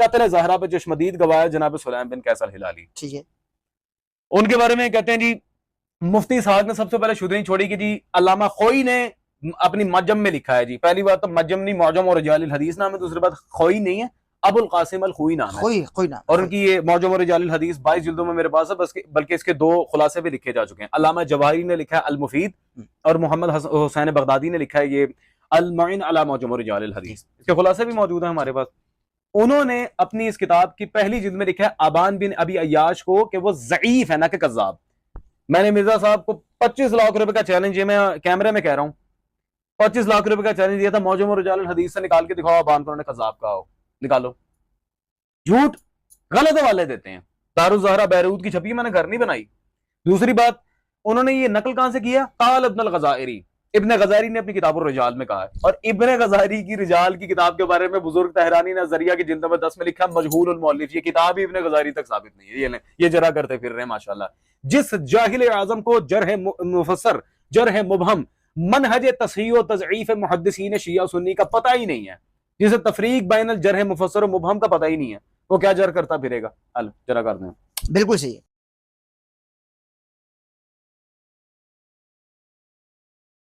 قتل زہرا پہ چشمدید گواہ جناب سلیم بن قیس الہلالی. ٹھیک ہے. ان کے بارے میں کہتے ہیں جی مفتی اسحاق نے سب سے پہلے شدھری چھوڑی کہ جی علامہ خوئی نے اپنی مجم میں لکھا ہے. جی پہلی بات تو مجم نہیں معجم اور رجال الحدیث نام ہے, دوسری بات خوئی نہیں ہے, ابو القاسم الخوئی نام ہے. کوئی نام. اور ان کی یہ معجم اور رجال الحدیث 22 جلدوں میں میرے پاس ہے, بلکہ اس کے 2 خلاصے بھی لکھے جا چکے ہیں. علامہ جواہری نے لکھا ہے المفید, اور محمد حسین بغدادی نے لکھا ہے یہ المعین علی معجم اور رجال الحدیث. اس کے خلاصے بھی موجود ہیں ہمارے پاس. انہوں نے اپنی اس کتاب کی پہلی جلد میں لکھا ہے ابان بن ابی عیاش کو کہ وہ ضعیف ہے نہ کہ کذاب. میں نے مرزا صاحب کو 25 لاکھ روپے کا چیلنج, یہ میں کیمرے میں کہہ رہا ہوں, 25 لاکھ روپے کا چیلنج دیا تھا, معجم اور رجال الحدیث سے نکال کے دکھاؤ ابان کو انہوں نے کذاب کہا ہو, نکالو. جھوٹ غلط حوالے دیتے ہیں. دارالزہرا بیروت کی چھپی, میں نے گھر نہیں بنائی. دوسری بات, انہوں نے یہ نقل کہاں سے کیا؟ قال ابن الغزائری, ابن غزائری نے اپنی کتاب الرجال میں کہا ہے. اور ابن غزائری کی رجال کی کتاب کے بارے میں بزرگ طہرانی نے ذریعہ کی جلد نمبر 10 میں لکھا مجہول المؤلف. یہ کتاب ہی ابن غزائری تک ثابت نہیں ہے. یہ جرا کرتے پھر رہے ہیں ماشاءاللہ. جس جاہل اعظم کو جرح مفسر, جرح مبہم, منہج تصحیح و تضعیف محدثین شیعہ سنی کا پتہ ہی نہیں ہے, جسے تفریق بین الجرح مفسر و مبہم کا پتہ ہی نہیں ہے, وہ کیا جر کرتا پھرے گا؟ جرا کر دیں. بالکل صحیح ہے.